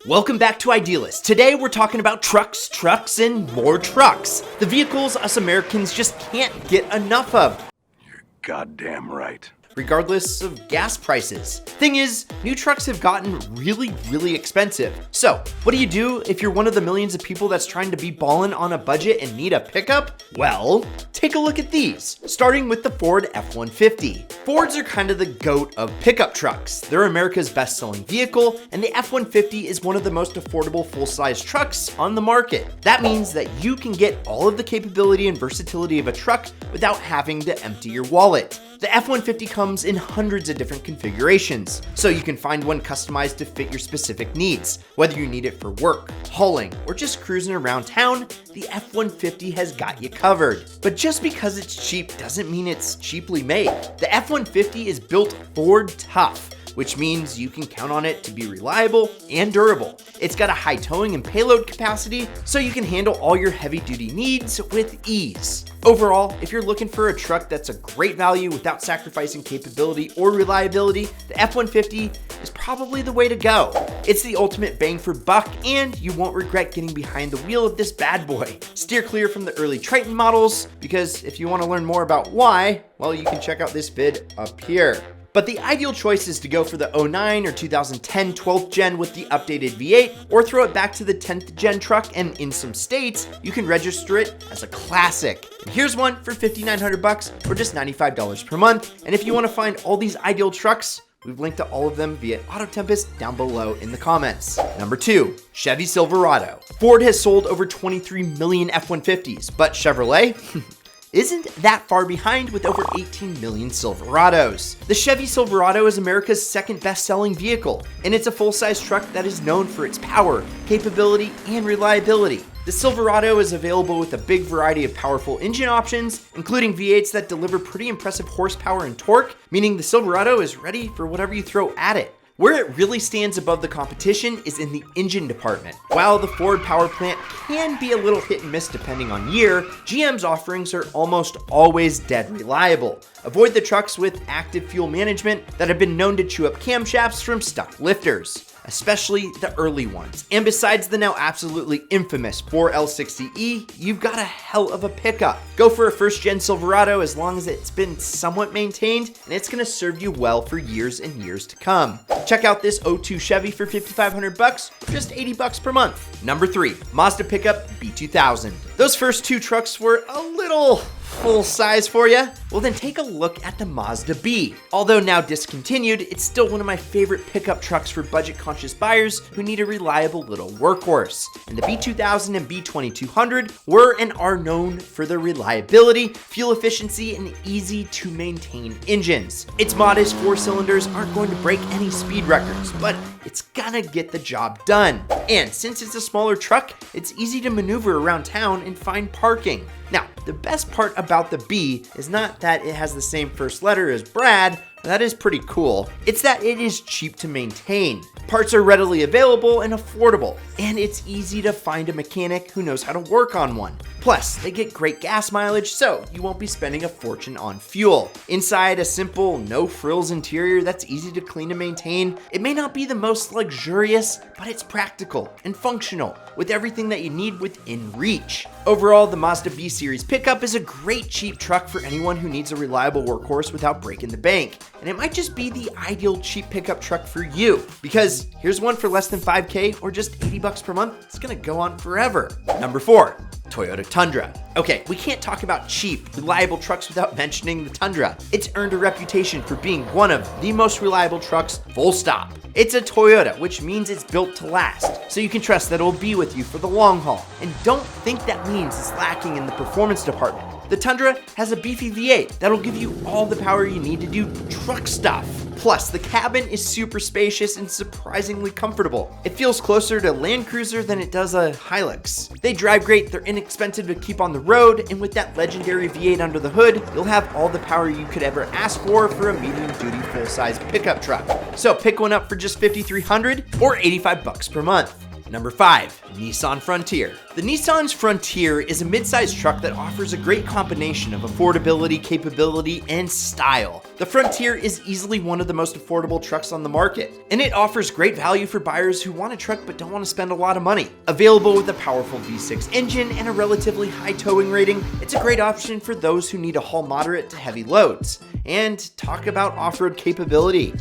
Welcome back to Idealist. Today we're talking about trucks, and more trucks. The vehicles us Americans just can't get enough of. You're goddamn right. Regardless of gas prices. Thing is, new trucks have gotten really expensive. So, what do you do if you're one of the millions of people that's trying to be ballin' on a budget and need a pickup? Well, take a look at these, starting with the Ford F150. Fords are kind of the GOAT of pickup trucks. They're America's best-selling vehicle, and the F150 is one of the most affordable full-size trucks on the market. That means that you can get all of the capability and versatility of a truck without having to empty your wallet. The F-150 comes in hundreds of different configurations, so you can find one customized to fit your specific needs. Whether you need it for work, hauling, or just cruising around town, the F-150 has got you covered. But just because it's cheap doesn't mean it's cheaply made. The F-150 is built Ford tough, which means you can count on it to be reliable and durable. It's got a high towing and payload capacity, so you can handle all your heavy-duty needs with ease. Overall, if you're looking for a truck that's a great value without sacrificing capability or reliability, the F-150 is probably the way to go. It's the ultimate bang for buck, and you won't regret getting behind the wheel of this bad boy. Steer clear from the early Triton models, because if you want to learn more about why, well, you can check out this vid up here. But the ideal choice is to go for the 09 or 2010 12th gen with the updated V8, or throw it back to the 10th gen truck, and in some states, you can register it as a classic. And here's one for $5,900 or just $95 per month. And if you want to find all these ideal trucks, we've linked to all of them via Auto Tempest down below in the comments. Number 2, Chevy Silverado. Ford has sold over 23 million F-150s, but Chevrolet? Isn't that far behind with over 18 million Silverados. The Chevy Silverado is America's second best-selling vehicle, and it's a full-size truck that is known for its power, capability, and reliability. The Silverado is available with a big variety of powerful engine options, including V8s that deliver pretty impressive horsepower and torque, meaning the Silverado is ready for whatever you throw at it. Where it really stands above the competition is in the engine department. While the Ford power plant can be a little hit and miss depending on year, GM's offerings are almost always dead reliable. Avoid the trucks with active fuel management that have been known to chew up camshafts from stuck lifters, especially the early ones. And besides the now absolutely infamous 4L60E, you've got a hell of a pickup. Go for a first-gen Silverado as long as it's been somewhat maintained, and it's gonna serve you well for years and years to come. Check out this 02 Chevy for $5,500 or just $80 per month. Number 3, Mazda pickup B2000. Those first two trucks were a little full size for you? Well, then take a look at the Mazda B. Although now discontinued, it's still one of my favorite pickup trucks for budget-conscious buyers who need a reliable little workhorse. And the B2000 and B2200 were and are known for their reliability, fuel efficiency, and easy-to-maintain engines. Its modest 4 cylinders aren't going to break any speed records, but it's gonna get the job done. And since it's a smaller truck, it's easy to maneuver around town and find parking. Now, the best part about the B is not that it has the same first letter as Brad. That is pretty cool. It's that it is cheap to maintain. Parts are readily available and affordable, and it's easy to find a mechanic who knows how to work on one. Plus, they get great gas mileage, so you won't be spending a fortune on fuel. Inside, a simple, no-frills interior that's easy to clean and maintain. It may not be the most luxurious, but it's practical and functional, with everything that you need within reach. Overall, the Mazda B Series pickup is a great cheap truck for anyone who needs a reliable workhorse without breaking the bank. And it might just be the ideal cheap pickup truck for you, because here's one for less than $5K or just $80 per month. It's gonna go on forever. Number 4, Toyota Tundra. Okay, we can't talk about cheap, reliable trucks without mentioning the Tundra. It's earned a reputation for being one of the most reliable trucks, full stop. It's a Toyota, which means it's built to last, so you can trust that it'll be with you for the long haul. And don't think that means it's lacking in the performance department. The Tundra has a beefy V8 that'll give you all the power you need to do truck stuff. Plus, the cabin is super spacious and surprisingly comfortable. It feels closer to a Land Cruiser than it does a Hilux. They drive great, they're inexpensive to keep on the road, and with that legendary V8 under the hood, you'll have all the power you could ever ask for a medium-duty full-size pickup truck. So pick one up for just $5,300 or $85 per month. Number 5, Nissan Frontier. The Nissan's Frontier is a mid-sized truck that offers a great combination of affordability, capability, and style. The Frontier is easily one of the most affordable trucks on the market, and it offers great value for buyers who want a truck but don't want to spend a lot of money. Available with a powerful V6 engine and a relatively high towing rating, it's a great option for those who need to haul moderate to heavy loads. And talk about off-road capability.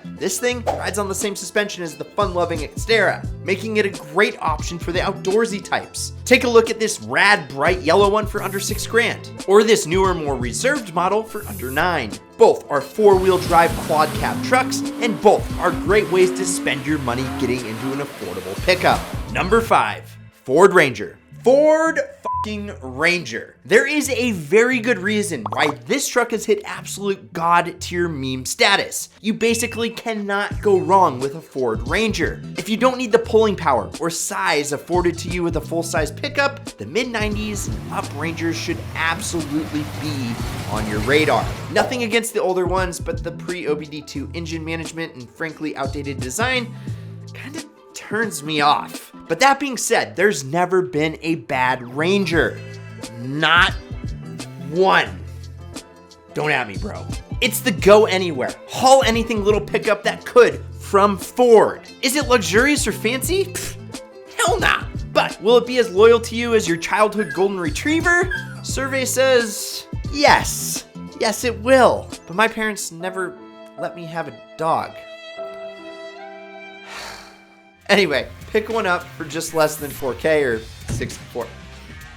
This thing rides on the same suspension as the fun-loving Xterra, making it a great option for the outdoorsy types. Take a look at this rad bright yellow one for under $6,000, or this newer, more reserved model for under $9,000. Both are four-wheel drive quad cab trucks, and both are great ways to spend your money getting into an affordable pickup. Number 5, Ford Ranger. Ford fucking Ranger. There is a very good reason why this truck has hit absolute god tier meme status. You basically cannot go wrong with a Ford Ranger. If you don't need the pulling power or size afforded to you with a full-size pickup, the mid-90s and up Rangers should absolutely be on your radar. Nothing against the older ones, but the pre-OBD2 engine management and frankly outdated design kind of turns me off. But that being said, there's never been a bad Ranger. Not one. Don't at me, bro. It's the go anywhere, haul anything little pickup that could from Ford. Is it luxurious or fancy? Pfft, hell nah. But will it be as loyal to you as your childhood golden retriever? Survey says yes. Yes, it will. But my parents never let me have a dog. Anyway, pick one up for just less than $4K or $64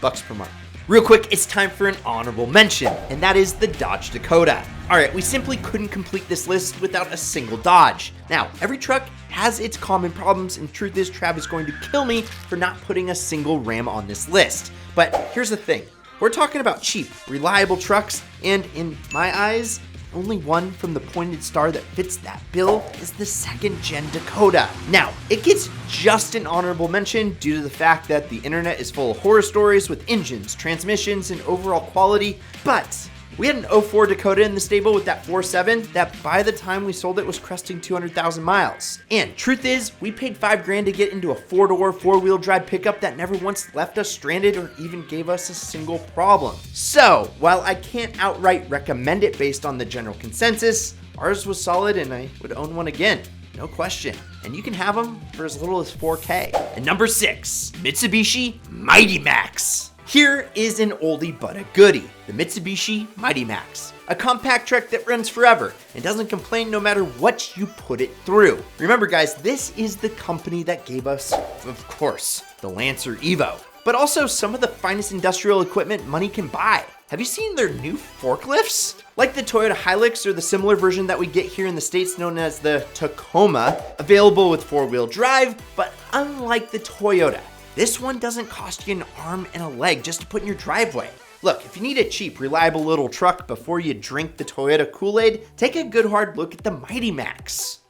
per month. Real quick, it's time for an honorable mention, and that is the Dodge Dakota. All right, we simply couldn't complete this list without a single Dodge. Now, every truck has its common problems, and truth is, Trav is going to kill me for not putting a single Ram on this list. But here's the thing, we're talking about cheap, reliable trucks, and in my eyes, only one from the pointed star that fits that bill is the second-gen Dakota. Now, it gets just an honorable mention due to the fact that the internet is full of horror stories with engines, transmissions, and overall quality, but we had an 04 Dakota in the stable with that 4.7 that by the time we sold it was cresting 200,000 miles. And truth is, we paid $5,000 to get into a four-door, four-wheel drive pickup that never once left us stranded or even gave us a single problem. So, while I can't outright recommend it based on the general consensus, ours was solid and I would own one again. No question. And you can have them for as little as $4K. And number 6, Mitsubishi Mighty Max. Here is an oldie but a goodie, the Mitsubishi Mighty Max. A compact truck that runs forever and doesn't complain no matter what you put it through. Remember guys, this is the company that gave us, of course, the Lancer Evo, but also some of the finest industrial equipment money can buy. Have you seen their new forklifts? Like the Toyota Hilux or the similar version that we get here in the States known as the Tacoma, available with four-wheel drive, but unlike the Toyota, this one doesn't cost you an arm and a leg just to put in your driveway. Look, if you need a cheap, reliable little truck before you drink the Toyota Kool-Aid, take a good hard look at the Mighty Max.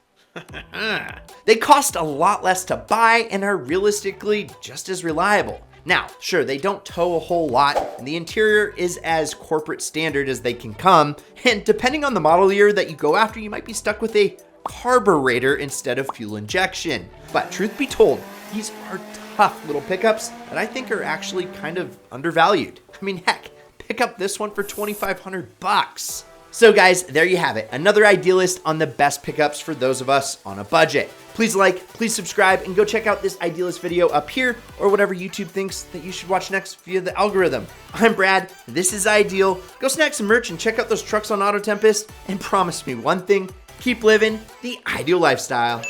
They cost a lot less to buy and are realistically just as reliable. Now, sure, they don't tow a whole lot, and the interior is as corporate standard as they can come, and depending on the model year that you go after, you might be stuck with a carburetor instead of fuel injection. But truth be told, these are tough little pickups that I think are actually kind of undervalued. I mean, heck, pick up this one for $2,500. So guys, there you have it. Another Idealist on the best pickups for those of us on a budget. Please like, please subscribe, and go check out this Idealist video up here or whatever YouTube thinks that you should watch next via the algorithm. I'm Brad, this is Ideal. Go snag some merch and check out those trucks on Auto Tempest, and promise me one thing, keep living the ideal lifestyle.